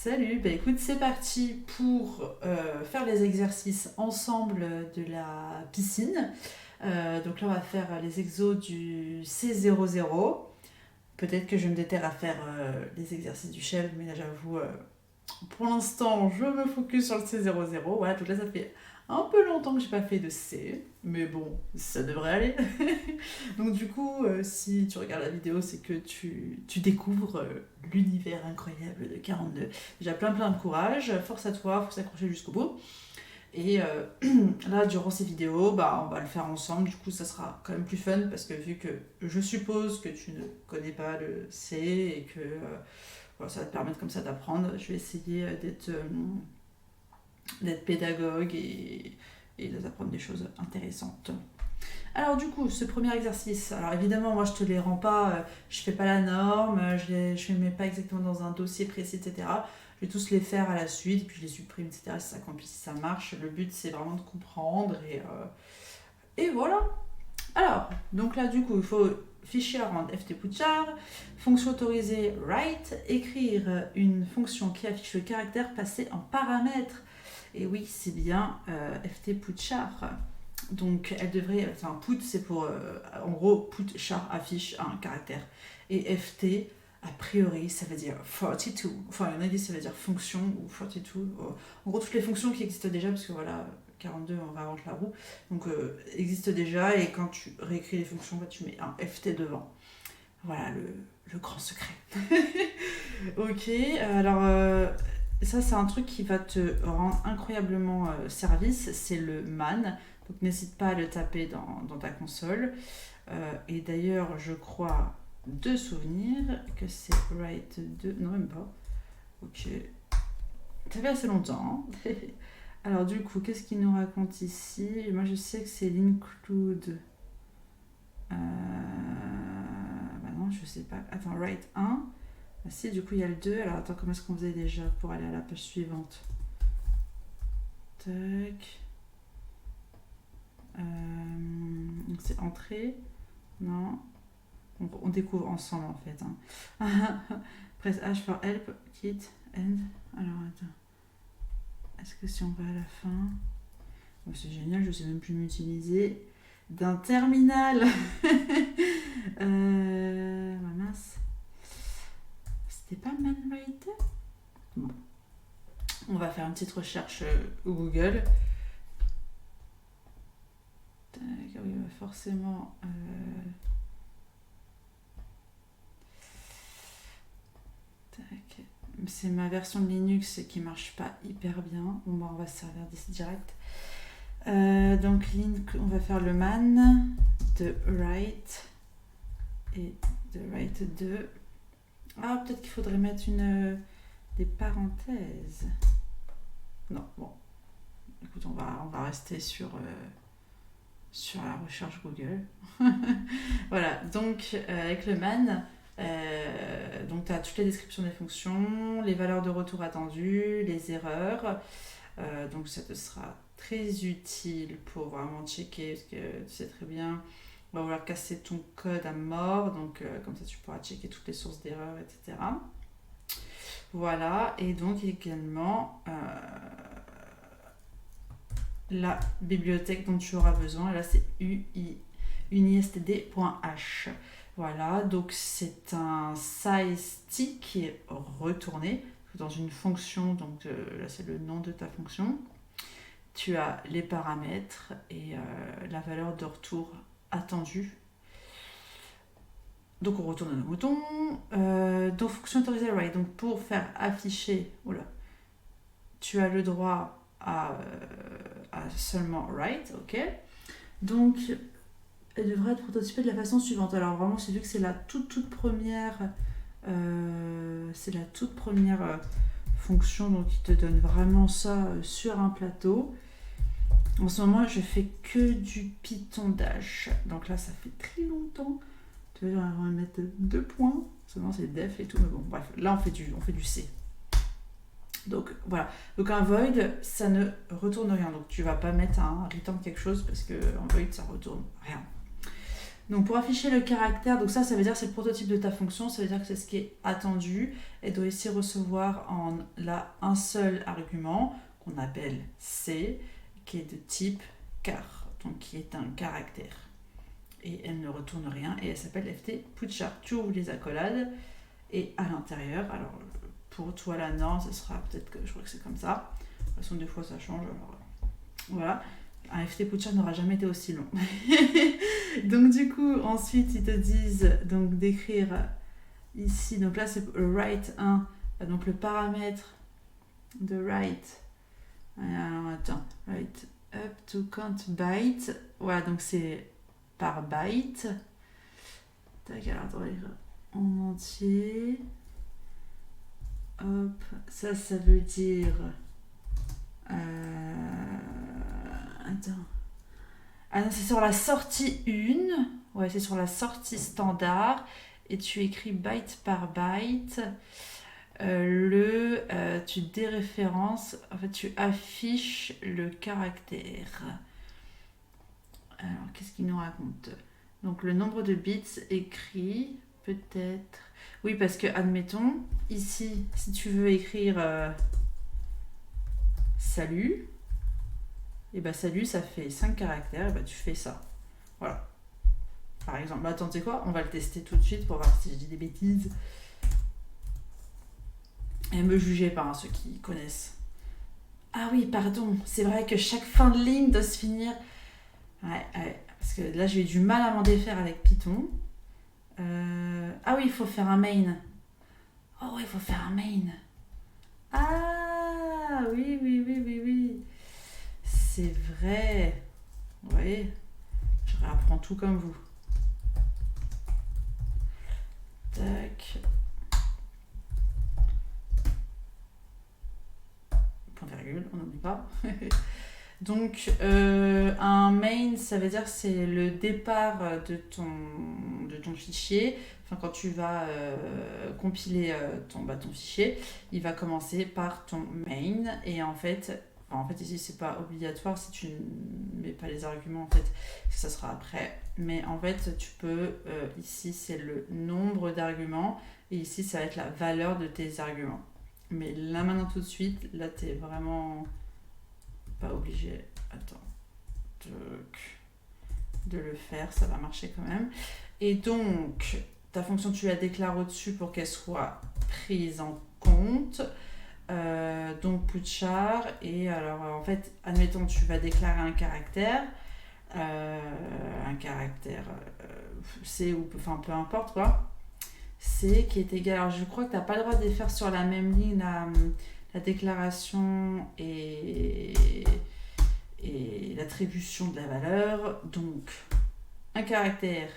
Salut, bah écoute, c'est parti pour faire les exercices ensemble de la piscine. Donc là, on va faire les exos du C00. Peut-être que je me déterre à faire les exercices du shell, mais là, j'avoue, pour l'instant, je me focus sur le C00. Voilà, donc là, ça fait un peu longtemps que j'ai pas fait de C, mais bon, ça devrait aller. Donc du coup, si tu regardes la vidéo, c'est que tu découvres l'univers incroyable de 42. Déjà plein de courage, force à toi, faut s'accrocher jusqu'au bout. Et là, durant ces vidéos, bah, on va le faire ensemble, du coup ça sera quand même plus fun, parce que vu que je suppose que tu ne connais pas le C, et que voilà, ça va te permettre comme ça d'apprendre, je vais essayer d'être pédagogue et de t'apprendre des choses intéressantes. Alors du coup, ce premier exercice, alors évidemment moi je te les rends pas, je fais pas la norme, je les mets pas exactement dans un dossier précis, etc. Je vais tous les faire à la suite, puis je les supprime, etc. Si ça compile, si ça marche. Le but c'est vraiment de comprendre et voilà. Alors, donc là du coup, il faut fichier à rendre ft_puchar, fonction autorisée write, écrire une fonction qui affiche le caractère passé en paramètre. Et oui, c'est bien ft_puchar. Donc elle devrait, enfin put c'est pour, en gros put char affiche un caractère. Et ft, a priori ça veut dire 42. Enfin il y en a qui ça veut dire fonction ou 42. En gros toutes les fonctions qui existent déjà, parce que voilà, 42 on réinvente la roue. Donc existent déjà, et quand tu réécris les fonctions, bah, tu mets un ft devant. Voilà le grand secret. Ok, alors ça c'est un truc qui va te rendre incroyablement service, c'est le man. Donc n'hésite pas à le taper dans ta console. Et d'ailleurs, je crois de souvenir que c'est write 2. Non, même pas. Ok. Ça fait assez longtemps. Hein. Alors du coup, qu'est-ce qu'il nous raconte ici? Moi je sais que c'est l'include. Bah non, je sais pas. Attends, write 1. Ah si, du coup il y a le 2. Alors attends, comment est-ce qu'on faisait déjà pour aller à la page suivante? Tac. C'est entrée. Non. On découvre ensemble en fait. Hein. Press H for help, kit, end. Alors attends. Est-ce que si on va à la fin. Oh, c'est génial, je sais même plus m'utiliser d'un terminal. Mince. C'était pas manwriter? Bon. On va faire une petite recherche Google. Oui, forcément. Tac. C'est ma version de Linux qui marche pas hyper bien. Bon, bah, on va se servir d'ici direct. Donc, on va faire le man de write et de write 2. Ah, peut-être qu'il faudrait mettre des parenthèses. Non, bon. Écoute, on va rester sur la recherche Google. Voilà, donc avec le man, donc tu as toutes les descriptions des fonctions, les valeurs de retour attendues, les erreurs. Donc ça te sera très utile pour vraiment checker, parce que tu sais très bien, on va vouloir casser ton code à mort, donc comme ça tu pourras checker toutes les sources d'erreurs, etc. Voilà, et donc également la bibliothèque dont tu auras besoin. Là, c'est unistd.h. Voilà, donc c'est un size_t qui est retourné dans une fonction. Donc là, c'est le nom de ta fonction. Tu as les paramètres et la valeur de retour attendue. Donc on retourne à nos moutons. Donc fonction autorisée write. Donc pour faire afficher, tu as le droit à seulement write, ok. Donc elle devrait être prototypée de la façon suivante. Alors vraiment, c'est vu que c'est la toute première, fonction, donc il te donne vraiment ça sur un plateau. En ce moment, je fais que du Python Dash. Donc là, ça fait très longtemps. Tu vois, on va mettre 2 points. Seulement, c'est def et tout. Mais bon, bref, là, on fait du C. Donc voilà, donc un void ça ne retourne rien, donc tu vas pas mettre un return quelque chose parce que un void ça retourne rien. Donc pour afficher le caractère, donc ça veut dire que c'est le prototype de ta fonction, ça veut dire que c'est ce qui est attendu. Elle doit ici recevoir un seul argument qu'on appelle C, qui est de type char, donc qui est un caractère. Et elle ne retourne rien et elle s'appelle ft putchar. Tu ouvres les accolades et à l'intérieur, alors pour toi la norme, ce sera peut-être que je crois que c'est comme ça. De toute façon, des fois ça change. Alors voilà. Un FT Putchar n'aura jamais été aussi long. Donc du coup, ensuite, ils te disent donc d'écrire ici. Donc là, c'est write 1. Donc le paramètre de write. Alors attends. Write up to count byte. Voilà, donc c'est par byte. Tac, alors attends, en entier. Hop, ça veut dire... Attends. Ah non, c'est sur la sortie 1. Ouais, c'est sur la sortie standard. Et tu écris byte par byte. Tu déréférences. En fait, tu affiches le caractère. Alors, qu'est-ce qu'il nous raconte? Donc, le nombre de bits écrits, peut-être. Oui, parce que, admettons, ici, si tu veux écrire salut. Et bah salut, ça fait 5 caractères, et bah tu fais ça. Voilà. Par exemple, bah, attends, tu sais quoi? On va le tester tout de suite pour voir si je dis des bêtises. Et me jugez pas, hein, ceux qui connaissent. Ah oui, pardon, c'est vrai que chaque fin de ligne doit se finir. Ouais, parce que là j'ai eu du mal à m'en défaire avec Python. Ah oui, il faut faire un main. Oh ouais, il faut faire un main. Ah oui. C'est vrai. Oui, je réapprends tout comme vous. Tac. Point virgule, on n'oublie pas. Donc, un main, ça veut dire que c'est le départ de ton fichier. Enfin, quand tu vas compiler ton fichier, il va commencer par ton main. Et en fait ici, c'est pas obligatoire si tu ne mets pas les arguments, en fait, ça sera après. Mais en fait, tu peux, ici, c'est le nombre d'arguments. Et ici, ça va être la valeur de tes arguments. Mais là, maintenant, tout de suite, là, t'es vraiment... pas obligé de le faire, ça va marcher quand même. Et donc, ta fonction, tu la déclares au-dessus pour qu'elle soit prise en compte. Donc, Putchar. Et alors, en fait, admettons, tu vas déclarer un caractère. C ou enfin peu importe quoi. C qui est égal. Alors, je crois que tu n'as pas le droit de les faire sur la même ligne, la déclaration et l'attribution de la valeur. Donc, un caractère.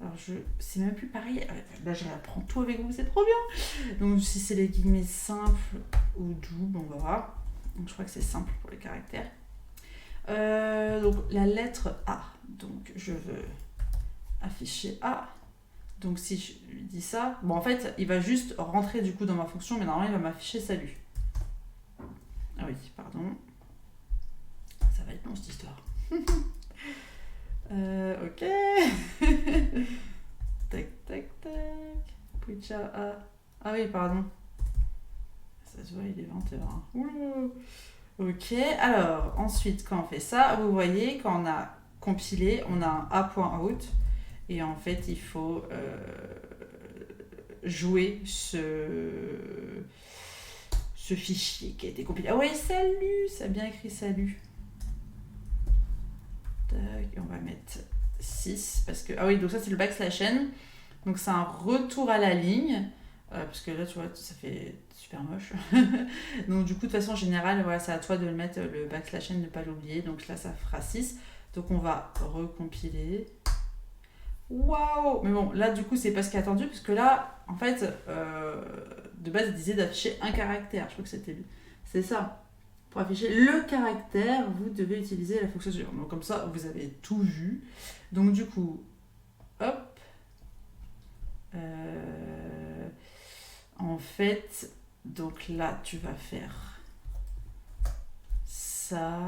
Alors, c'est même plus pareil. Là, je réapprends tout avec vous, c'est trop bien. Donc, si c'est les guillemets simples ou doubles, on va voir. Donc, je crois que c'est simple pour les caractères. Donc, la lettre A. Donc, je veux afficher A. Donc, si je lui dis ça, bon, en fait, il va juste rentrer du coup dans ma fonction, mais normalement, il va m'afficher salut. Ah oui, pardon. Ça va être long cette histoire. Ok. tac. Putchar A. Ah oui, pardon. Ça se voit, il est 20h. Hein. Ok, alors, ensuite, quand on fait ça, vous voyez, quand on a compilé, on a un A.out. Et en fait, il faut jouer ce fichier qui a été compilé. Ah ouais, salut, ça a bien écrit salut. Tac, et on va mettre 6 parce que... Ah oui, donc ça c'est le \n. Donc c'est un retour à la ligne. Parce que là, tu vois, ça fait super moche. Donc du coup, de façon générale, voilà, c'est à toi de le mettre, le \n, ne pas l'oublier. Donc là, ça fera 6. Donc on va recompiler. Waouh! Mais bon, là, du coup, c'est pas ce qui est attendu, parce que là, en fait, de base, il disait d'afficher un caractère. Je crois que c'est ça. Pour afficher le caractère, vous devez utiliser la fonction suivante. Donc, comme ça, vous avez tout vu. Donc, du coup, hop. En fait, donc là, tu vas faire ça.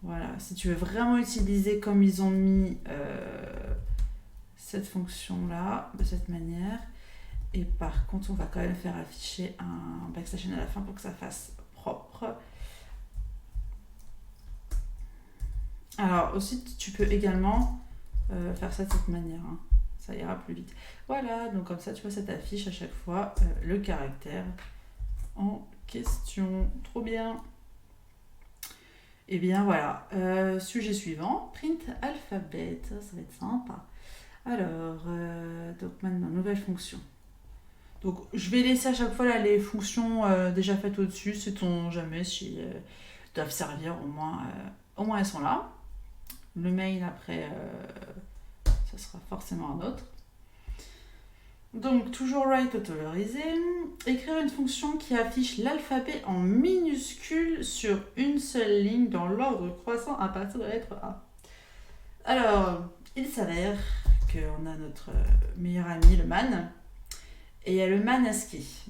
Voilà, si tu veux vraiment utiliser comme ils ont mis cette fonction-là, de cette manière. Et par contre, on va quand même faire afficher un backslash n à la fin pour que ça fasse propre. Alors aussi, tu peux également faire ça de cette manière. Hein. Ça ira plus vite. Voilà, donc comme ça, tu vois, ça t'affiche à chaque fois le caractère en question. Trop bien. Et bien voilà. Sujet suivant, print alphabet. Ça va être sympa. Alors, donc maintenant, nouvelle fonction. Donc je vais laisser à chaque fois là, les fonctions déjà faites au-dessus, sait-on jamais si elles doivent servir, au moins elles sont là. Le main après, ça sera forcément un autre. Donc toujours write autorisé, écrire une fonction qui affiche l'alphabet en minuscule sur une seule ligne dans l'ordre croissant à partir de la lettre A. Alors, il s'avère qu'on a notre meilleur ami, le man, et il y a le man ASCII.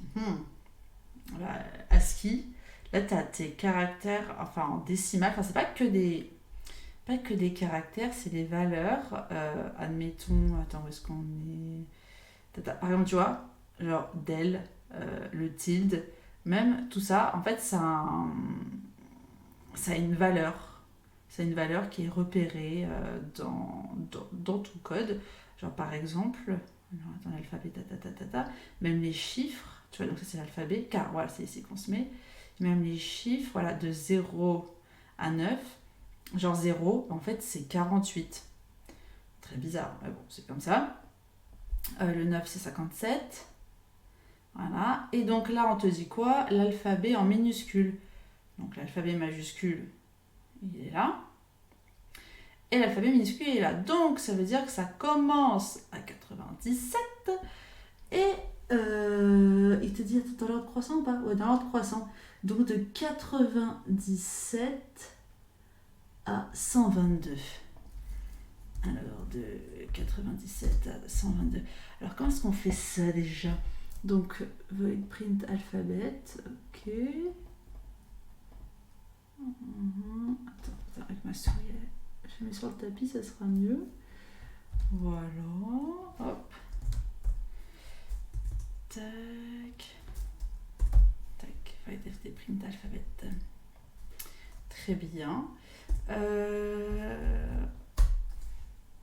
Voilà, ASCII, là tu as tes caractères, enfin en décimal, enfin c'est pas que des caractères, c'est des valeurs. Admettons, attends, où est-ce qu'on est par exemple, tu vois, genre del, le tilde, même tout ça, en fait, ça a une valeur. Ça a une valeur qui est repérée dans ton code. Genre, par exemple, attends, l'alphabet, même les chiffres, tu vois, donc ça c'est l'alphabet, car voilà, c'est ici qu'on se met. Même les chiffres, voilà, de 0 à 9, genre 0, en fait, c'est 48. Très bizarre, mais bon, c'est comme ça. Le 9, c'est 57. Voilà. Et donc là, on te dit quoi? L'alphabet en minuscule. Donc l'alphabet majuscule, il est là. Et l'alphabet minuscule, il est là. Donc ça veut dire que ça commence à 97. Et il te dit, dans l'ordre croissant ou pas? Ouais, dans l'ordre croissant. Donc de 97 à 122. Alors, de 97 à 122. Alors, comment est-ce qu'on fait ça déjà? Donc, void print alphabet. Ok. Attends, avec ma souris, je mets sur le tapis, ça sera mieux. Voilà. Hop. Tac. Tac. Void ft print alphabet. Très bien.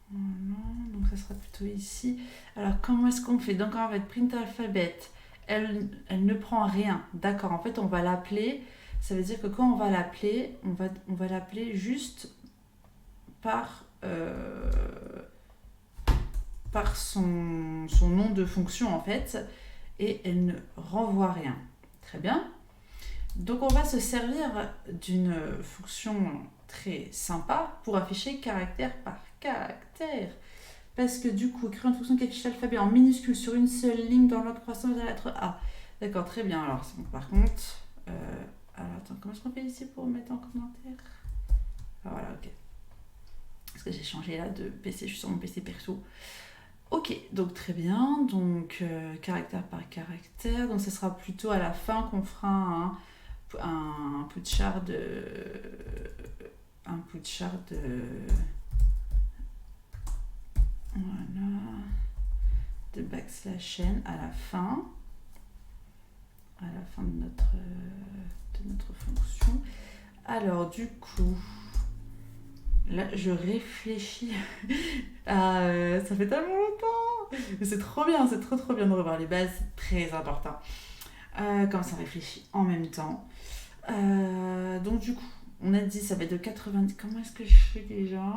Voilà, donc ça sera plutôt ici. Alors comment est-ce qu'on fait? Donc en fait, print alphabet, elle ne prend rien. D'accord, en fait on va l'appeler. Ça veut dire que quand on va l'appeler, on va l'appeler juste par son nom de fonction en fait. Et elle ne renvoie rien. Très bien. Donc on va se servir d'une fonction très sympa pour afficher caractère par caractère. Parce que du coup, créer une fonction qui affiche l'alphabet en minuscule sur une seule ligne dans l'ordre croissant de la lettre A. D'accord, très bien. Alors, par contre, alors attends, comment est-ce qu'on fait ici pour mettre en commentaire? Ah, voilà, ok. Parce que j'ai changé là de PC, je suis sur mon PC perso. Ok, donc très bien. Donc, caractère par caractère. Donc, ce sera plutôt à la fin qu'on fera un putchar de voilà, de backslash n à la fin de notre fonction. Alors du coup, là je réfléchis à ça fait tellement longtemps, mais c'est trop bien, c'est trop bien de revoir les bases, c'est très important. Comme ça réfléchit en même temps. Donc du coup, on a dit ça va être de 90. Comment est-ce que je fais déjà?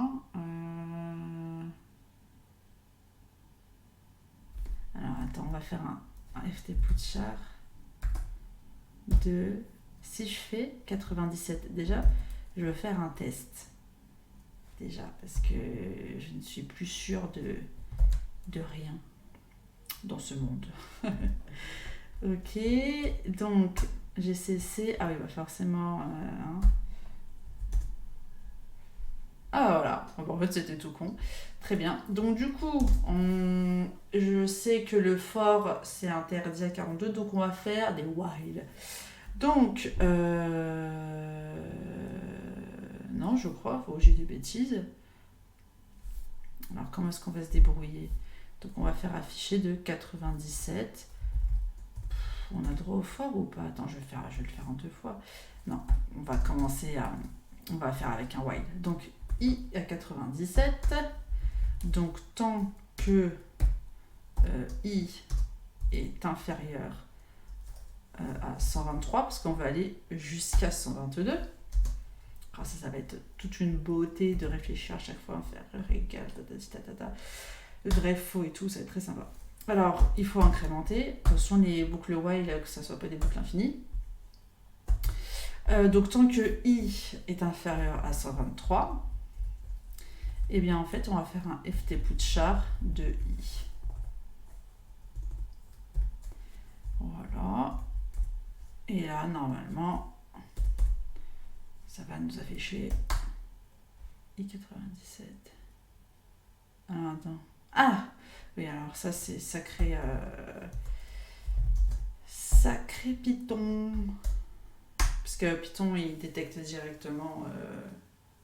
Alors attends, on va faire un ft putchar de... Si je fais 97, déjà, je veux faire un test. Déjà, parce que je ne suis plus sûre de rien dans ce monde. Ok, donc GCC... Ah oui, bah forcément... Ah voilà, bon, en fait c'était tout con. Très bien. Donc du coup, je sais que le for c'est interdit à 42, donc on va faire des while. Donc, Non, je crois, faut que j'ai des bêtises. Alors, comment est-ce qu'on va se débrouiller? Donc, on va faire afficher de 97. On a droit au for ou pas? Attends, je vais le faire en 2 fois. Non, on va on va faire avec un while. Donc, i à 97. Donc, tant que i est inférieur à 123, parce qu'on va aller jusqu'à 122. Alors ça va être toute une beauté de réfléchir à chaque fois, inférieur, égal, vrai, faux et tout, ça va être très sympa. Alors, il faut incrémenter. Attention, les boucles while, que ça ne soit pas des boucles infinies. Donc, tant que i est inférieur à 123, eh bien, en fait, on va faire un ft putchar de i. Voilà. Et là, normalement, ça va nous afficher i97. Ah, attends. Ah! Oui, alors ça, c'est sacré Python. Parce que Python, il détecte directement,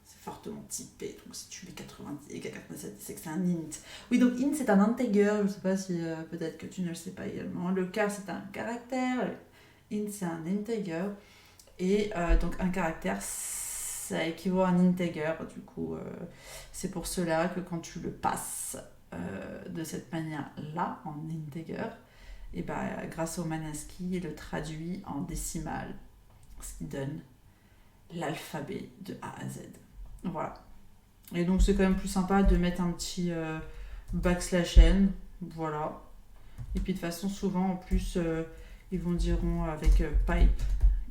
c'est fortement typé. Donc si tu mets 90 et 97, c'est que c'est un int. Oui, donc int, c'est un integer. Je ne sais pas si peut-être que tu ne le sais pas également. Le char, c'est un caractère. Int, c'est un integer. Et donc un caractère, ça équivaut à un integer. Du coup, c'est pour cela que quand tu le passes de cette manière-là, en integer, et grâce au Manaski, il le traduit en décimal, ce qui donne l'alphabet de A à Z. Voilà. Et donc c'est quand même plus sympa de mettre un petit backslash n, voilà. Et puis de toute façon, souvent en plus, ils diront avec pipe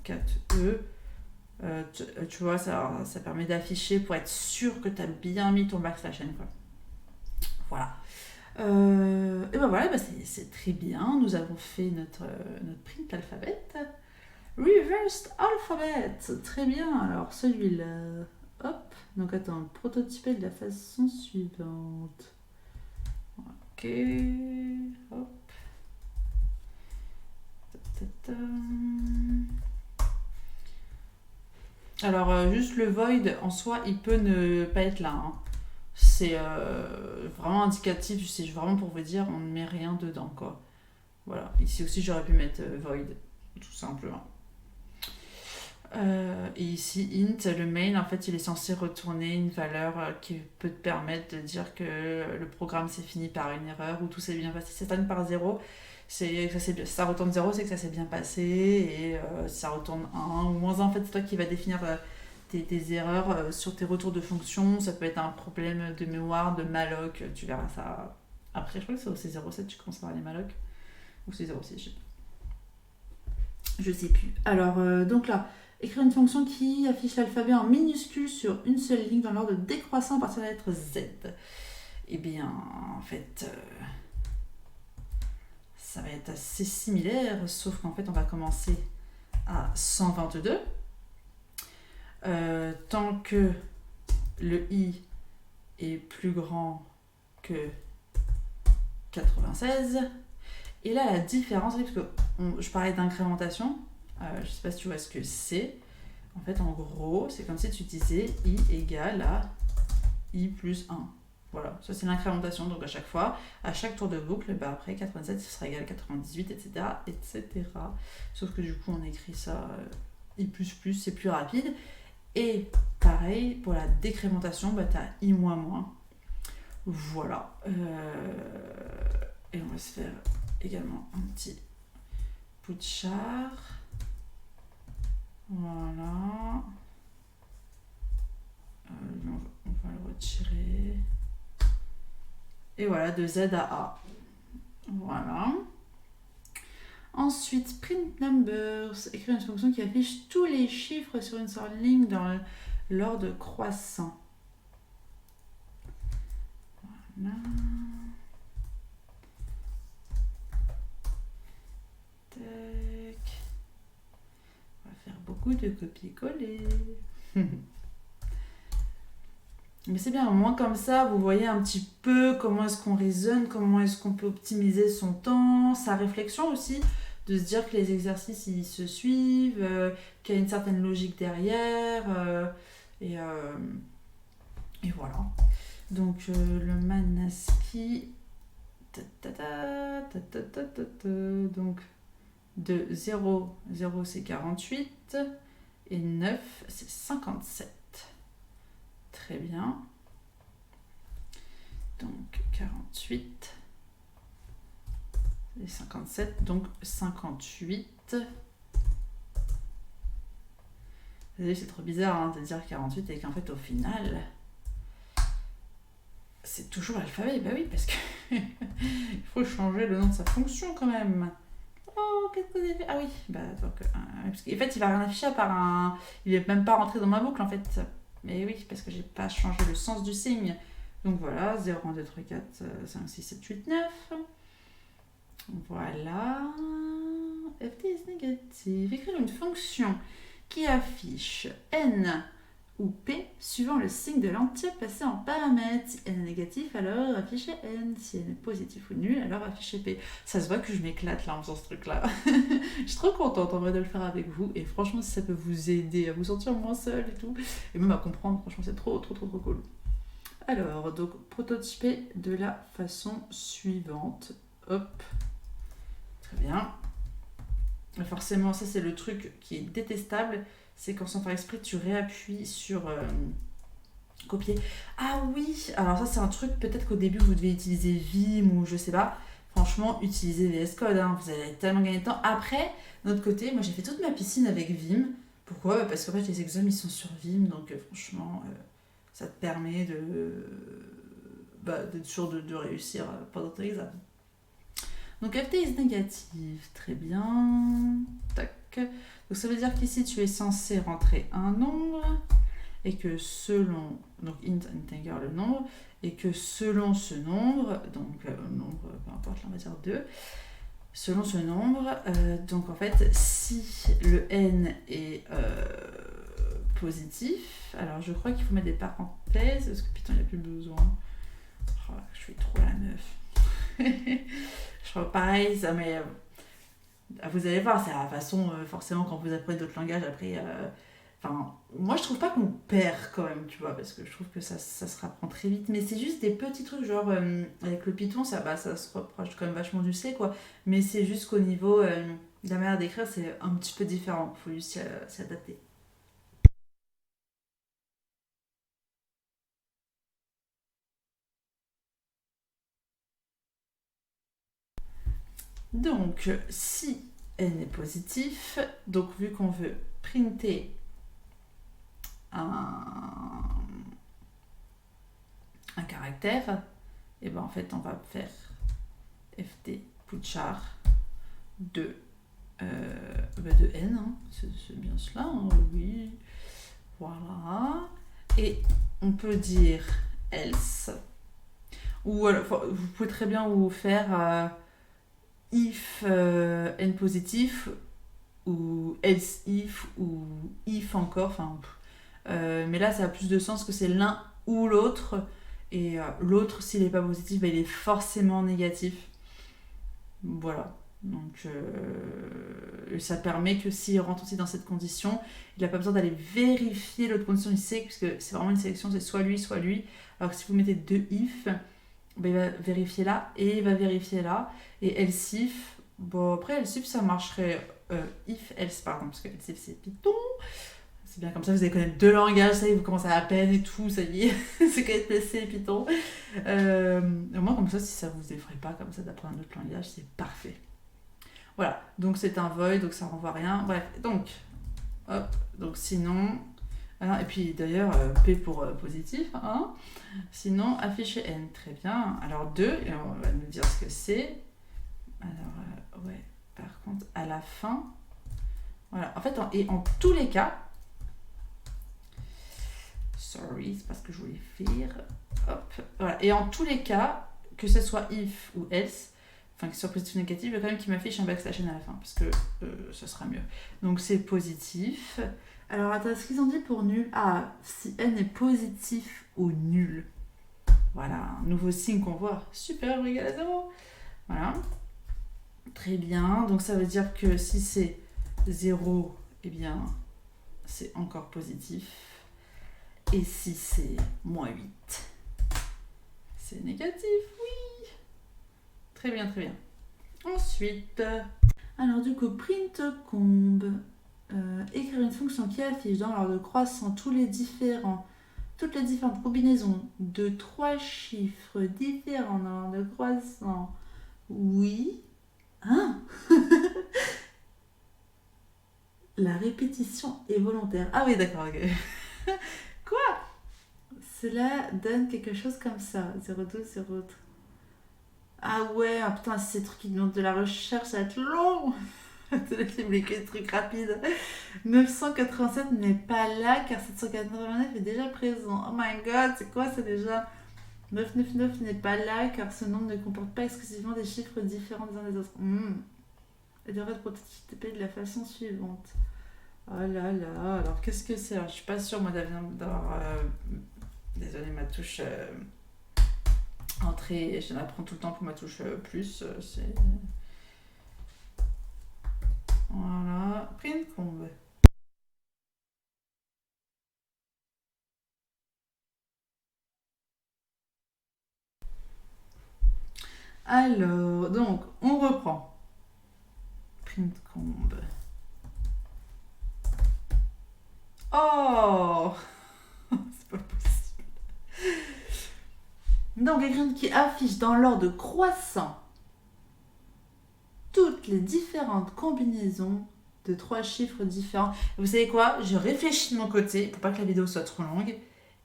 4e, tu vois, ça permet d'afficher pour être sûr que tu as bien mis ton backslash n, quoi. Voilà. Et ben voilà, c'est très bien. Nous avons fait notre print alphabet. Reversed alphabet. Très bien. Alors celui-là. Hop. Donc attends, prototyper de la façon suivante. Ok. Hop. Alors juste le void en soi, il peut ne pas être là, hein. C'est vraiment indicatif, c'est vraiment pour vous dire, on ne met rien dedans, quoi. Voilà, ici aussi j'aurais pu mettre void, tout simplement. Et ici, int, le main, en fait, il est censé retourner une valeur qui peut te permettre de dire que le programme s'est fini par une erreur ou tout s'est bien passé. Si ça termine par 0, ça retourne 0, c'est que ça s'est bien passé, et si ça retourne 1 ou moins 1, en fait, c'est toi qui vas définir tes erreurs sur tes retours de fonction. Ça peut être un problème de mémoire, de malloc, tu verras ça après. Je crois que c'est au C07 tu commences à voir les malloc, ou C06, je sais plus. Alors donc là, écrire une fonction qui affiche l'alphabet en minuscule sur une seule ligne dans l'ordre décroissant à partir de la lettre Z. Eh bien, en fait, ça va être assez similaire, sauf qu'en fait, on va commencer à 122. Tant que le i est plus grand que 96. Et là, la différence, parce que je parlais d'incrémentation, je ne sais pas si tu vois ce que c'est. En fait, en gros, c'est comme si tu disais i égale à i plus 1. Voilà, ça c'est l'incrémentation. Donc à chaque fois, à chaque tour de boucle, après 87, ce sera égal à 98, etc., etc. Sauf que du coup, on écrit ça i++, c'est plus rapide. Et pareil, pour la décrémentation, tu as i-. Voilà. Et on va se faire également un petit putchar. Voilà. On va le retirer. Et voilà, de Z à A. Voilà. Ensuite, print numbers. Écrire une fonction qui affiche tous les chiffres sur une seule ligne dans l'ordre croissant. Voilà. Tac. On va faire beaucoup de copier-coller. Mais c'est bien, au moins comme ça, vous voyez un petit peu comment est-ce qu'on raisonne, comment est-ce qu'on peut optimiser son temps, sa réflexion aussi, de se dire que les exercices, ils se suivent, qu'il y a une certaine logique derrière, Et voilà. Donc le Manaski, donc de 0, 0 c'est 48 et 9 c'est 57. Très bien. Donc 48 et 57, donc 58. C'est trop bizarre hein, de dire 48 et qu'en fait au final c'est toujours l'alphabet. Bah oui, parce que il faut changer le nom de sa fonction quand même. Oh, qu'est-ce que j'ai fait? Ah oui, bah donc parce qu'en fait il va rien afficher à part un. Il est même pas rentré dans ma boucle en fait. Mais oui, parce que j'ai pas changé le sens du signe. Donc voilà, 0, 1, 2, 3, 4, 5, 6, 7, 8, 9. Voilà. FT est négatif. Écrire une fonction qui affiche N ou P suivant le signe de l'entier passé en paramètre. Si N est négatif, alors affichez N. Si N est positif ou nul, alors affichez P. Ça se voit que je m'éclate là en faisant ce truc là. Je suis trop contente en vrai de le faire avec vous. Et franchement, si ça peut vous aider à vous sentir moins seul et tout, et même à comprendre, franchement, c'est trop cool. Alors, donc, prototyper de la façon suivante. Hop. Très bien. Forcément, ça c'est le truc qui est détestable, c'est quand sans faire exprès, tu réappuies sur copier. Ah oui, alors ça c'est un truc, peut-être qu'au début vous devez utiliser Vim ou je sais pas. Franchement, utilisez VS Code, hein, vous allez tellement gagner de temps. Après, de notre côté, moi j'ai fait toute ma piscine avec Vim. Pourquoi? Parce qu'en fait les examens ils sont sur Vim, donc franchement, ça te permet d'être sûr de réussir pendant ton examen. Donc FT est négatif, très bien. Tac. Donc ça veut dire qu'ici tu es censé rentrer un nombre et que selon, donc int integer le nombre, et que selon ce nombre, donc nombre, peu importe, là on va dire 2, selon ce nombre, donc en fait si le n est positif, alors je crois qu'il faut mettre des parenthèses, parce que Python il n'a plus besoin. Oh, je suis trop la meuf. Je crois pareil, ça, mais vous allez voir, c'est la façon, forcément, quand vous apprenez d'autres langages, après, enfin, moi je trouve pas qu'on perd quand même, tu vois, parce que je trouve que ça se rapprend très vite, mais c'est juste des petits trucs, genre, avec le Python, ça se rapproche quand même vachement du C, quoi, mais c'est juste qu'au niveau de la manière d'écrire, c'est un petit peu différent, il faut juste s'y adapter. Donc, si n est positif, donc vu qu'on veut printer un caractère, et ben en fait on va faire ft putchar de n, hein, c'est bien cela, hein, oui, voilà, et on peut dire else, ou alors, vous pouvez très bien vous faire if n positif, ou else if, ou if encore, enfin, mais là ça a plus de sens que c'est l'un ou l'autre, et l'autre s'il n'est pas positif, il est forcément négatif. Voilà. Donc ça permet que s'il rentre aussi dans cette condition, il n'a pas besoin d'aller vérifier l'autre condition, il sait, puisque c'est vraiment une sélection, c'est soit lui, alors que si vous mettez deux if, il va vérifier là et il va vérifier là, et else if, bon après else if ça marcherait if else pardon, parce que else if c'est Python. C'est bien comme ça, vous allez connaître deux langages, ça y est, vous commencez à peine et tout, ça y est, c'est connaître le C et Python. Au moins, comme ça, si ça vous effraie pas comme ça d'apprendre un autre langage, c'est parfait. Voilà, donc c'est un void, donc ça renvoie rien. Bref, donc, hop, donc sinon, et puis d'ailleurs, P pour positif, hein. Sinon, afficher N, très bien. Alors 2, et on va nous dire ce que c'est. Alors, ouais, par contre, à la fin, voilà, en fait, en tous les cas, sorry, c'est pas ce que je voulais faire. Hop, voilà. Et en tous les cas, que ce soit if ou else, enfin que ce soit positif ou négatif, il faut quand même qu'il m'affiche un backslash n à la fin, parce que ça sera mieux. Donc c'est positif. Alors attends, ce qu'ils ont dit pour nul? Ah, si n est positif ou nul. Voilà, un nouveau signe qu'on voit. Super, égal à 0. Voilà. Très bien. Donc ça veut dire que si c'est 0, eh bien, c'est encore positif. Et si c'est -8? C'est négatif, oui. Très bien, très bien. Ensuite, alors du coup, print comb. Écrire une fonction qui affiche dans l'ordre croissant toutes les différentes combinaisons de 3 chiffres différents dans l'ordre croissant. Oui. Hein? La répétition est volontaire. Ah oui, d'accord, ok. Quoi? Cela donne quelque chose comme ça. 0,12, 0,3. Ah ouais, ah putain, si ces trucs qui demandent de la recherche, ça va être long. Il voulait que des trucs rapides. 987 n'est pas là car 789 est déjà présent. Oh my god, c'est quoi ça déjà? 999 n'est pas là car ce nombre ne comporte pas exclusivement des chiffres différents des uns des autres. Elle devrait être prototypée de la façon suivante. Oh là là, alors qu'est-ce que c'est? Alors, je suis pas sûre moi d'avoir... Désolée, ma touche entrée, je la prends tout le temps pour ma touche plus. C'est... Voilà, print comb. Alors, donc, on reprend. Print comb. Oh! C'est pas possible. Donc, quelqu'un qui affiche dans l'ordre croissant toutes les différentes combinaisons de 3 chiffres différents. Et vous savez quoi? Je réfléchis de mon côté pour pas que la vidéo soit trop longue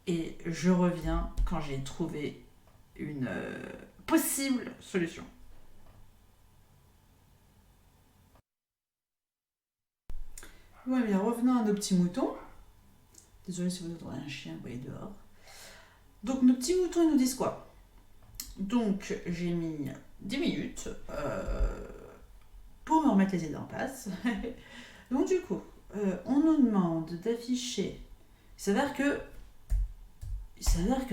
et je reviens quand j'ai trouvé une possible solution. Ouais, bien, revenons à nos petits moutons. Désolée si vous entendez un chien aboyer dehors. Donc, nos petits moutons, ils nous disent quoi? Donc, j'ai mis 10 minutes pour me remettre les idées en place. Donc, du coup, on nous demande d'afficher. Il s'avère que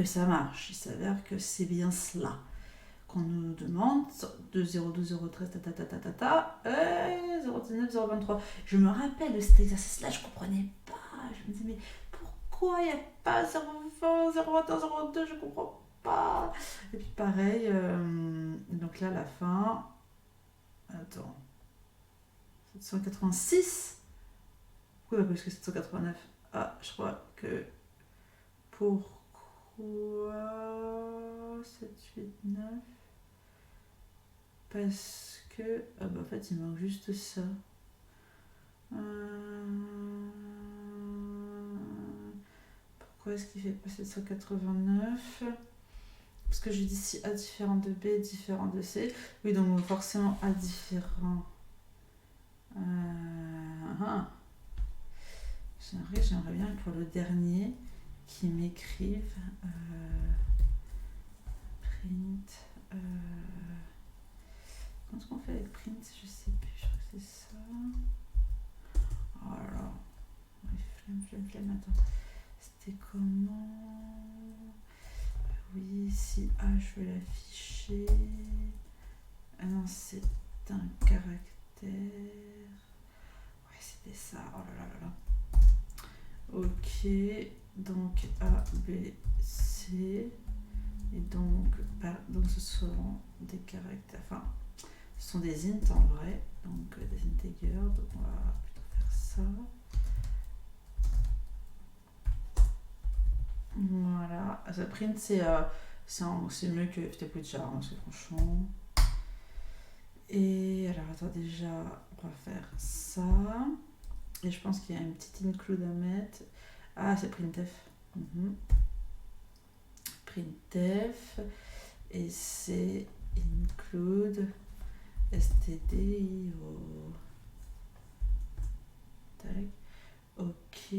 ça marche. Il s'avère que c'est bien cela qu'on nous demande de 012, 013, 019, 023. Je me rappelle de cet exercice-là, je comprenais pas. Je me disais, mais pourquoi il n'y a pas 020, 021, 02, je comprends pas. Et puis pareil, donc là, la fin. Attends. 786. Pourquoi parce que 789? Ah, je crois que. Pourquoi 7, 8, 9? Parce que... Ah bah en fait il manque juste ça. Pourquoi est-ce qu'il fait pas 789? Parce que je dis si A différent de B, différent de C. Oui, donc forcément A différent. J'aimerais bien pour le dernier qu'ils m'écrivent print. Comment est-ce qu'on fait avec print? Je sais plus, je crois que c'est ça. Oh là là. Flemme, attends. C'était comment? Oui, si A, je veux l'afficher. Ah non, c'est un caractère. Ouais, c'était ça. Oh là là là là. Ok, donc A, B, C. Et donc ce seront des caractères. Enfin, ce sont des ints en vrai. Donc des integers. Donc on va plutôt faire ça. Voilà. Ça print, c'est mieux que ftpwitcher, hein, parce que franchement. Et alors, attends, déjà, on va faire ça. Et je pense qu'il y a une petite include à mettre. Ah, c'est printf. Printf. Et c'est include stdio. Tac. Ok.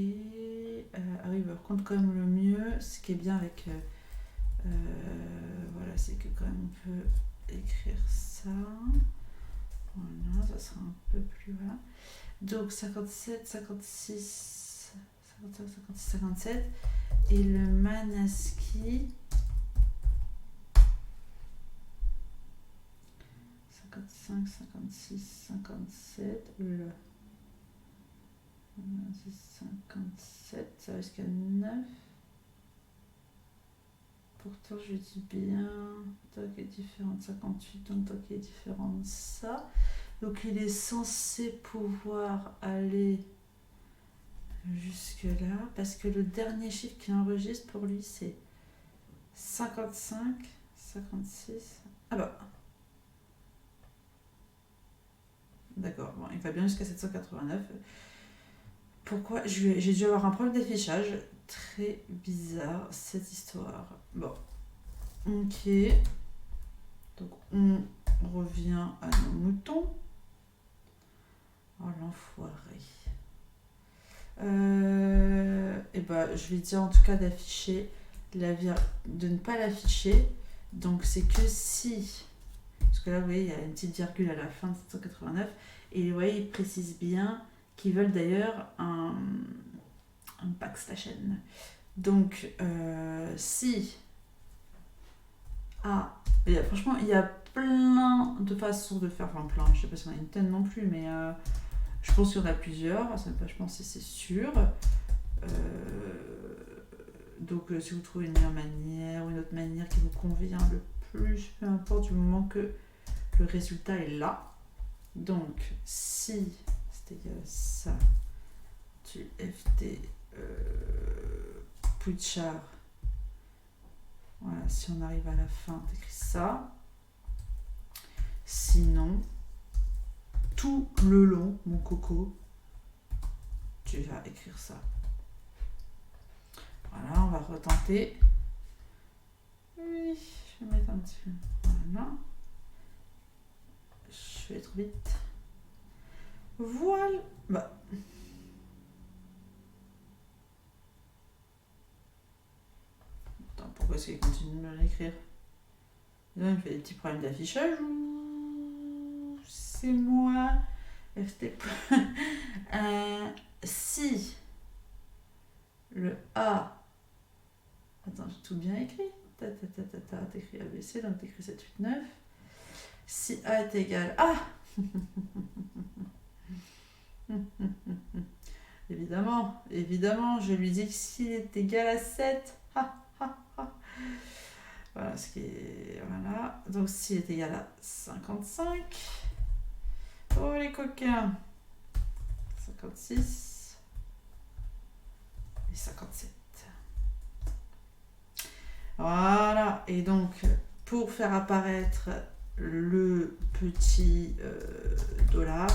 Ah oui, par contre, quand même, le mieux, ce qui est bien avec. Voilà, c'est que quand même on peut écrire ça. Voilà, ça sera un peu plus. Voilà. Donc 57, 56, 55, 56, 57. Et le Manaski. 55, 56, 57. Le 57, ça risque à 9. Pourtant, je dis bien. Toc est différent de 58, donc toc est différent de ça. Donc, il est censé pouvoir aller jusque là. Parce que le dernier chiffre qu'il enregistre pour lui, c'est 55, 56. Ah bah. D'accord, bon, il va bien jusqu'à 789. Pourquoi j'ai dû avoir un problème d'affichage. Très bizarre cette histoire. Bon, ok. Donc on revient à nos moutons. Oh l'enfoiré. Et bah je vais dire en tout cas d'afficher de ne pas l'afficher. Donc c'est que si. Parce que là vous voyez il y a une petite virgule à la fin de 789. Et vous voyez ils précisent bien qu'ils veulent d'ailleurs un backslash n. Donc si franchement il y a plein de façons de faire, enfin plein, je sais pas si on a une tonne non plus, mais je pense qu'il y en a plusieurs, ça je pense que c'est sûr. Donc si vous trouvez une meilleure manière ou une autre manière qui vous convient le plus, peu importe, du moment que le résultat est là. Donc si c'est égal à ça, tu ft Pouchard. Voilà, si on arrive à la fin, t'écris ça. Sinon, tout le long, mon coco, tu vas écrire ça. Voilà, on va retenter. Oui, je vais mettre un petit peu. Voilà. Je vais trop vite. Voilà. Bah. Attends, pourquoi est-ce qu'il continue de me l'écrire? Là, il me fait des petits problèmes d'affichage ou c'est moi? Si le A. Attends, j'ai tout bien écrit. T'écris ABC, donc t'écris 7, 8, 9. Si A est égal à. Évidemment, je lui dis que s'il est égal à 7. Voilà ce qui est. Voilà. Donc s'il est égal à 55. Oh les coquins. 56. Et 57. Voilà. Et donc, pour faire apparaître le petit dollar,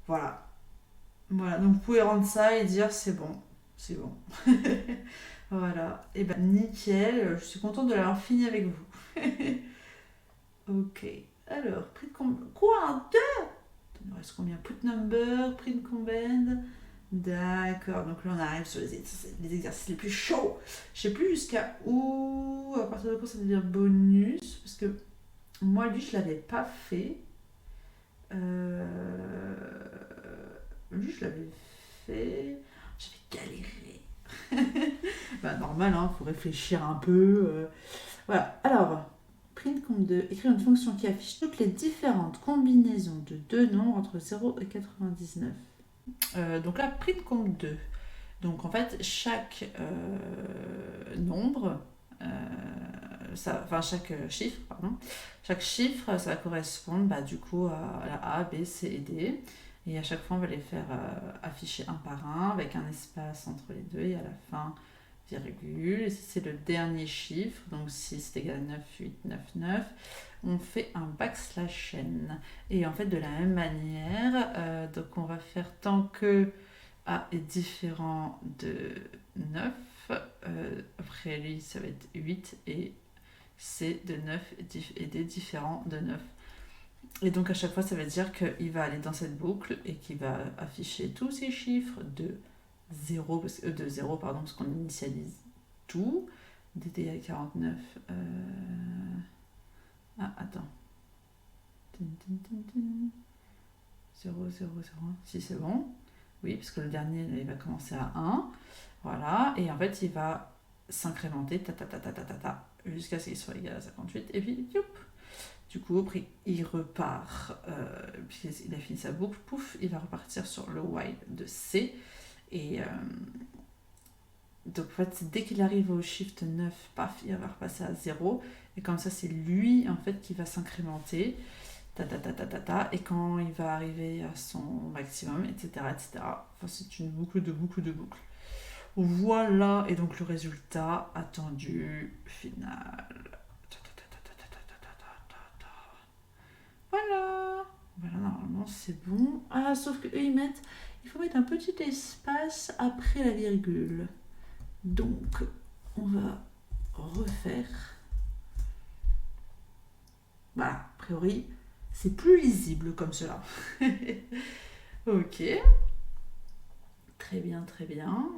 voilà. Voilà. Donc, vous pouvez rendre ça et dire c'est bon. C'est bon. Voilà. Et ben, nickel. Je suis contente de l'avoir fini avec vous. Ok. Alors, print combine. Quoi? 2? Il nous reste combien? Put number, print combine. D'accord, donc là on arrive sur les exercices les plus chauds. Je sais plus jusqu'à où, à partir de quoi ça devient bonus, parce que moi lui je l'avais pas fait. Lui je l'avais fait. J'avais galéré. Bah normal, hein, faut réfléchir un peu. Voilà, alors, print compte 2, écrire une fonction qui affiche toutes les différentes combinaisons de deux nombres entre 0 et 99. Donc là, print compte 2. Donc en fait, chaque nombre, chaque chiffre, ça va correspondre du coup à la A, B, C et D. Et à chaque fois, on va les faire afficher un par un, avec un espace entre les deux, et à la fin, virgule. Et si c'est le dernier chiffre, donc si c'est égal à 9, 8, 9, 9, on fait un backslash n. Et en fait, de la même manière, donc on va faire tant que A est différent de 9, après lui, ça va être 8, et C de 9 et D différent de 9. Et donc à chaque fois, ça veut dire qu'il va aller dans cette boucle et qu'il va afficher tous ces chiffres de 0, parce qu'on initialise tout. DD à 49. Ah, attends. 0, 0, 0. Si c'est bon. Oui, parce que le dernier, il va commencer à 1. Voilà. Et en fait, il va s'incrémenter jusqu'à ce qu'il soit égal à 58. Et puis, youp. Du coup, après, il repart, puisqu'il a fini sa boucle, pouf, il va repartir sur le while de C. Et Donc en fait, dès qu'il arrive au shift 9, paf, il va repasser à 0. Et comme ça, c'est lui en fait qui va s'incrémenter. Ta, ta, ta, ta, ta, ta, et quand il va arriver à son maximum, etc. etc. Enfin, c'est une boucle de boucle de boucle. Voilà, et donc le résultat attendu final. Voilà. Voilà, normalement c'est bon. Ah, sauf que eux ils mettent, il faut mettre un petit espace après la virgule. Donc, on va refaire. Voilà, a priori, c'est plus lisible comme cela. Ok. Très bien, très bien.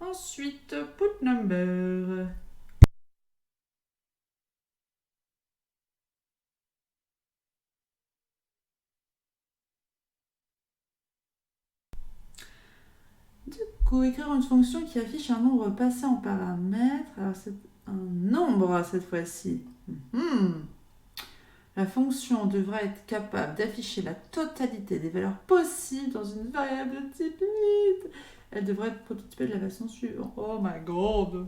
Ensuite, put number. Du coup, écrire une fonction qui affiche un nombre passé en paramètre. Alors, c'est un nombre cette fois-ci. La fonction devra être capable d'afficher la totalité des valeurs possibles dans une variable de type int. Elle devrait être prototypée de la façon suivante. Oh my god.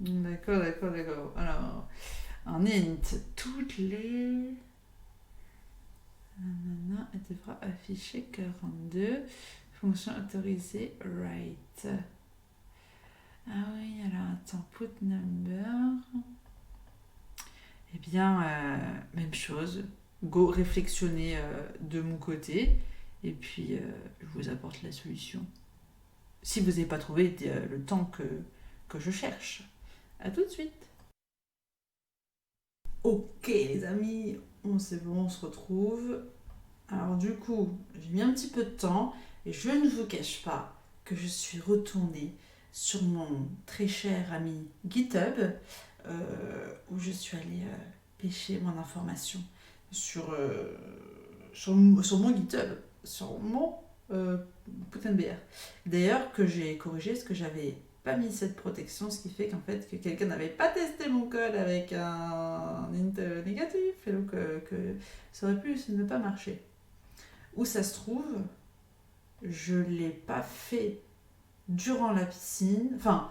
D'accord, d'accord, d'accord. Alors, un int, toutes les... Nanana, elle devra afficher 42. Fonction autorisée, write. Ah oui, alors attends, put number. Eh bien, même chose. Go réflexionner de mon côté. Et puis, je vous apporte la solution. Si vous n'avez pas trouvé le temps que je cherche. À tout de suite. Ok les amis, c'est bon, on se retrouve. Alors du coup, j'ai mis un petit peu de temps et je ne vous cache pas que je suis retournée sur mon très cher ami GitHub où je suis allée pêcher mon information sur, sur mon GitHub, sur mon Gutenberg. D'ailleurs, que j'ai corrigé parce que j'avais pas mis cette protection, ce qui fait qu'en fait que quelqu'un n'avait pas testé mon code avec un int négatif et donc que ça aurait pu ne pas marcher. Où ça se trouve, je l'ai pas fait durant la piscine, enfin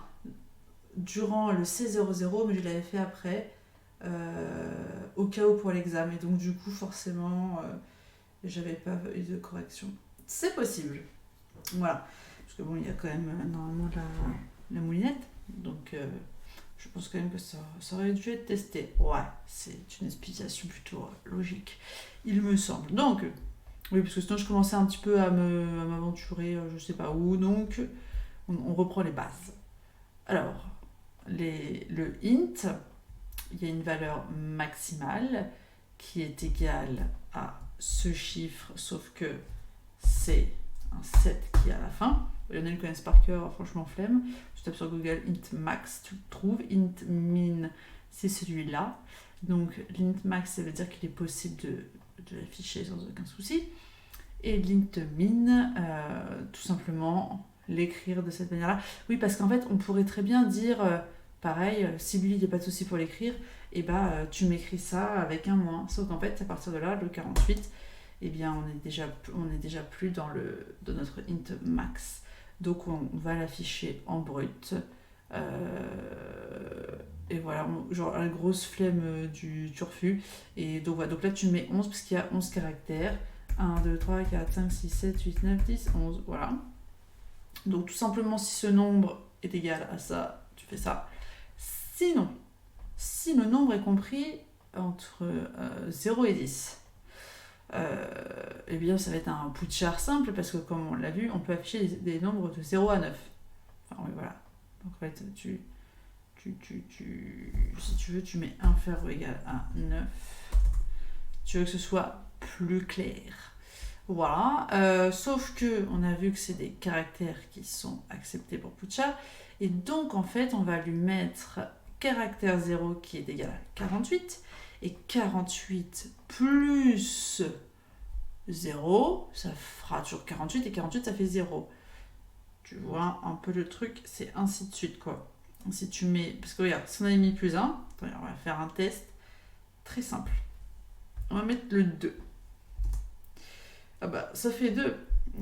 durant le C00, mais je l'avais fait après au cas où pour l'examen. Et donc du coup forcément j'avais pas eu de correction. C'est possible. Voilà. Parce que bon, il y a quand même normalement la moulinette. Donc je pense quand même que ça aurait dû être testé. Ouais, c'est une explication plutôt logique, il me semble. Donc, oui, parce que sinon je commençais un petit peu à m'aventurer, je sais pas où. Donc, on reprend les bases. Alors, le int, il y a une valeur maximale qui est égale à ce chiffre, sauf que c'est un 7 qui est à la fin. Il y en a qui connaissent par cœur, franchement flemme. Je tape sur Google int max, tu le trouves. Int min, c'est celui-là. Donc l'int max, ça veut dire qu'il est possible de l'afficher sans aucun souci. Et l'int min, tout simplement l'écrire de cette manière-là. Oui, parce qu'en fait, on pourrait très bien dire, pareil, si lui, il n'y a pas de souci pour l'écrire, et bah tu m'écris ça avec un moins. Sauf qu'en fait, à partir de là, le 48, eh bien, on est déjà plus dans notre int max. Donc, on va l'afficher en brut. Et voilà, genre la grosse flemme du turfu. Et donc, voilà, donc là, tu mets 11 parce qu'il y a 11 caractères. 1, 2, 3, 4, 5, 6, 7, 8, 9, 10, 11. Voilà. Donc, tout simplement, si ce nombre est égal à ça, tu fais ça. Sinon, si le nombre est compris entre 0 et 10, eh bien ça va être un putchar simple parce que comme on l'a vu, on peut afficher des nombres de 0 à 9. Enfin oui, voilà. Donc en fait, si tu veux, tu mets inférieur ou égal à 9. Tu veux que ce soit plus clair. Voilà. Sauf que on a vu que c'est des caractères qui sont acceptés pour putchar. Et donc en fait, on va lui mettre caractère 0 qui est égal à 48. Et 48 plus 0, ça fera toujours 48, et 48, ça fait 0. Tu vois un peu le truc, c'est ainsi de suite, quoi. Si tu mets... Parce que regarde, si on avait mis plus 1, on va faire un test très simple. On va mettre le 2. Ah bah, ça fait 2.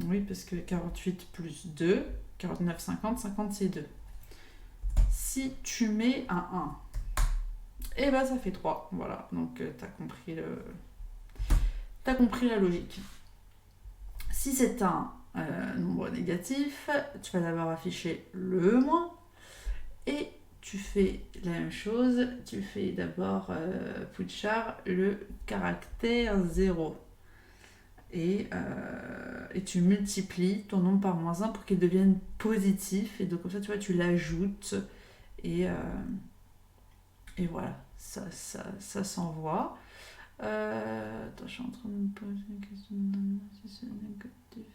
Oui, parce que 48 plus 2, 49, 50, 50 c'est 2. Si tu mets un 1, et ben ça fait 3. Voilà, donc t'as compris la logique. Si c'est un nombre négatif, tu vas d'abord afficher le moins, et tu fais la même chose, tu fais d'abord Poudchar le caractère 0. Et tu multiplies ton nombre par moins 1 pour qu'il devienne positif. Et donc comme ça, tu vois, tu l'ajoutes. Et voilà, ça s'envoie. Attends, je suis en train de me poser une question si c'est négatif.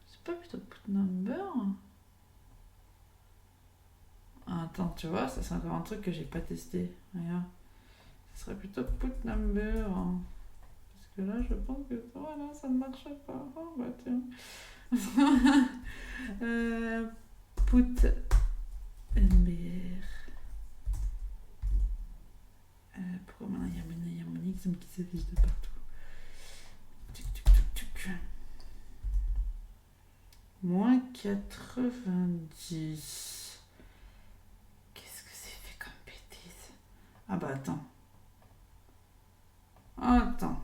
C'est pas plutôt put number? Attends, tu vois, ça c'est encore un truc que j'ai pas testé. Regarde. Ce serait plutôt put number. Parce que là, je pense que voilà, ça ne marche pas. Oh, bah tiens. Put NBR. Pourquoi maintenant il y a mon X qui s'affiche de partout? Moins 90. Qu'est-ce que c'est fait comme bêtise? Ah bah attends. Attends.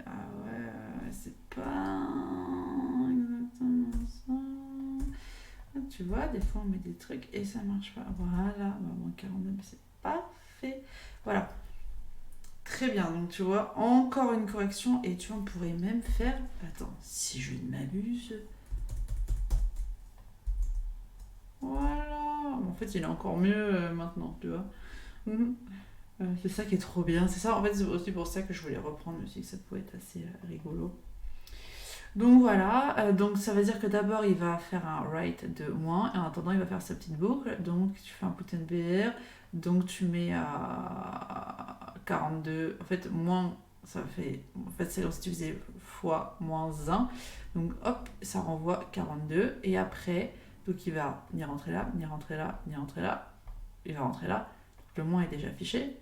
Ah ouais, c'est pas exactement ça. Ah, tu vois, des fois on met des trucs et ça marche pas. Voilà, bah, moins 49, c'est parfait. Voilà. Très bien, donc tu vois, encore une correction et tu vois, on pourrait même faire... Attends, si je ne m'abuse... Voilà. En fait, il est encore mieux maintenant, tu vois. C'est ça qui est trop bien. C'est ça, en fait, c'est aussi pour ça que je voulais reprendre aussi, que ça pouvait être assez rigolo. Donc voilà, donc ça veut dire que d'abord il va faire un write de moins, et en attendant il va faire sa petite boucle. Donc tu fais un put NBR, donc tu mets à 42, en fait moins, ça fait, en fait c'est comme si tu faisais fois moins 1, donc hop, ça renvoie 42, et après, donc il va ni rentrer là, ni rentrer là, ni rentrer là, il va rentrer là, donc le moins est déjà affiché,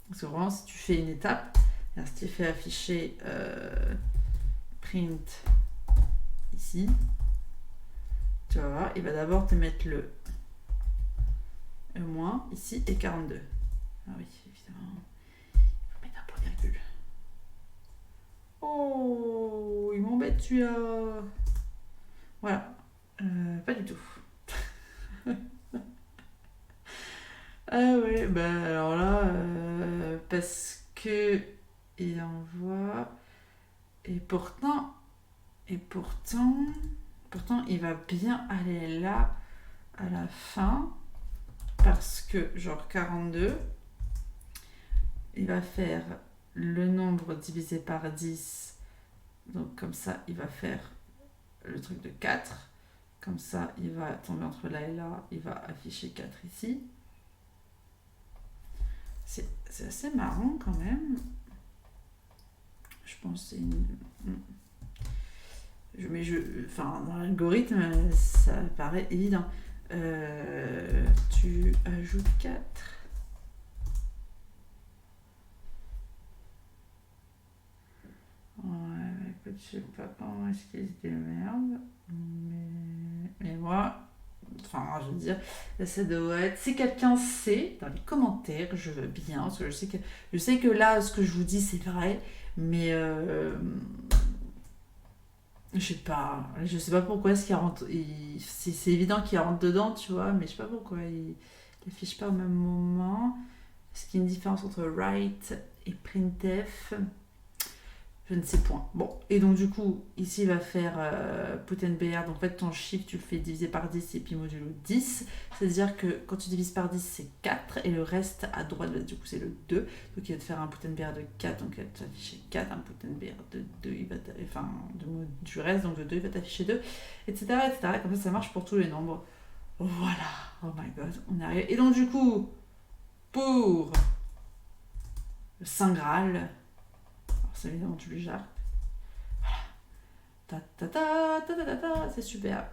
parce que vraiment si tu fais une étape, si tu fais afficher print ici, tu vas voir, il va d'abord te mettre le moins ici et 42. Ah oui, évidemment, il faut mettre un point virgule. Oh, il m'embête celui-là. Voilà, pas du tout. Ah ouais, bah alors là, parce que il envoie, et pourtant, il va bien aller là à la fin, parce que genre 42, il va faire le nombre divisé par 10, donc comme ça il va faire le truc de 4, comme ça il va tomber entre là et là, il va afficher 4 ici. C'est assez marrant quand même. Je pense que c'est une... Enfin, dans l'algorithme, ça paraît évident. Tu ajoutes 4. Ouais, écoute, je sais pas comment est-ce qu'il se démerde. Mais moi, enfin, je veux dire, ça doit être... Si quelqu'un sait, dans les commentaires, je veux bien, parce que je sais que là, ce que je vous dis, c'est vrai, mais... je sais pas pourquoi est-ce qu'il rentre. C'est évident qu'il rentre dedans, tu vois, mais je sais pas pourquoi il affiche pas au même moment. Est-ce qu'il y a une différence entre write et printf? Je ne sais point. Bon, et donc du coup, ici il va faire put NBR. Donc en fait, ton chiffre, tu le fais diviser par 10 et puis modulo 10. C'est-à-dire que quand tu divises par 10, c'est 4 et le reste à droite, du coup, c'est le 2. Donc il va te faire un put NBR de 4, donc il va t'afficher 4. Un put NBR de 2, du reste, donc de 2, il va t'afficher 2, etc., etc. Comme ça marche pour tous les nombres. Voilà. Oh my god, on est arrivé. Et donc du coup, pour le Saint Graal, c'est évidemment tu lui jarres. Voilà. C'est super.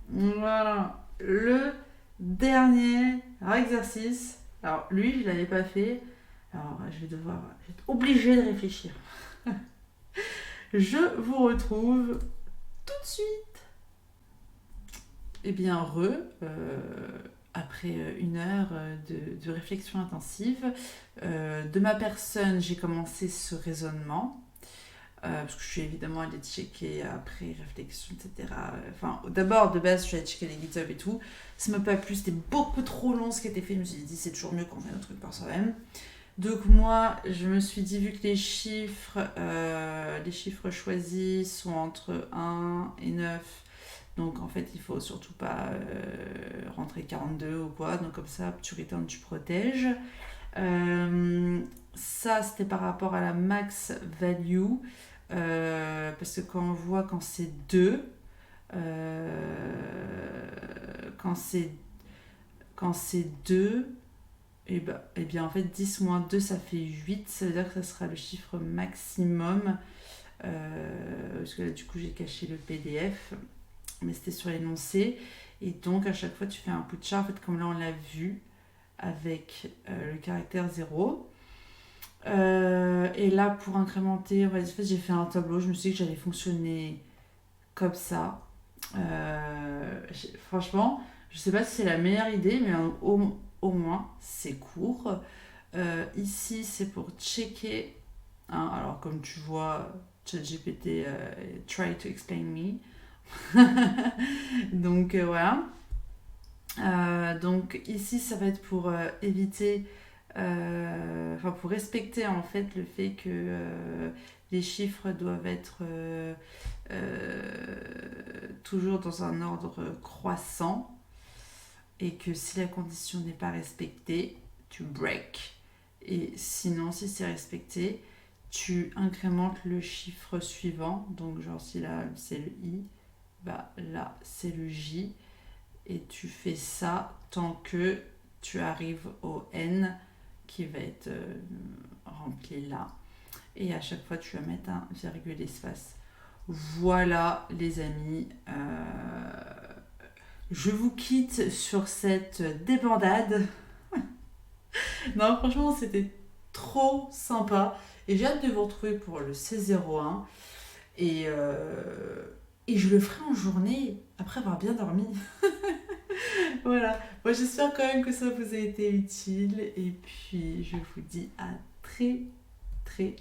Voilà. Le dernier exercice. Alors lui, je l'avais pas fait. Alors, je vais être obligée de réfléchir. Je vous retrouve tout de suite. Eh bien, après une heure de réflexion intensive, de ma personne, j'ai commencé ce raisonnement. Parce que je suis évidemment allée checker après réflexion, etc. Enfin, d'abord, de base, je suis allée checker les GitHub et tout. Ça m'a pas plu, c'était beaucoup trop long ce qui était fait. Je me suis dit, c'est toujours mieux quand on fait notre truc par soi-même. Donc moi, je me suis dit, vu que les chiffres choisis sont entre 1 et 9, donc en fait, il faut surtout pas rentrer 42 ou quoi. Donc comme ça, tu return, tu protèges. Ça, c'était par rapport à la max value. Parce que quand on voit quand c'est 2, quand c'est 2, et bien en fait 10 moins 2 ça fait 8, ça veut dire que ça sera le chiffre maximum. Parce que là du coup j'ai caché le PDF, mais c'était sur l'énoncé. Et donc à chaque fois tu fais un put char, en fait comme là on l'a vu avec le caractère 0. Et là pour incrémenter, en fait j'ai fait un tableau, je me suis dit que j'allais fonctionner comme ça. Franchement, je sais pas si c'est la meilleure idée, mais au moins c'est court. Ici c'est pour checker, hein, alors comme tu vois ChatGPT try to explain me. Donc voilà. Donc ici ça va être pour éviter, pour respecter en fait le fait que les chiffres doivent être toujours dans un ordre croissant, et que si la condition n'est pas respectée, tu break. Et sinon, si c'est respecté, tu incrémentes le chiffre suivant. Donc genre si là c'est le I, bah là c'est le J. Et tu fais ça tant que tu arrives au N qui va être rempli là. Et à chaque fois, tu vas mettre un virgule espace. Voilà, les amis. Je vous quitte sur cette débandade. Non, franchement, c'était trop sympa. Et j'ai hâte de vous retrouver pour le C01. Et je le ferai en journée, après avoir bien dormi. Voilà. Moi, j'espère quand même que ça vous a été utile. Et puis, je vous dis à très, très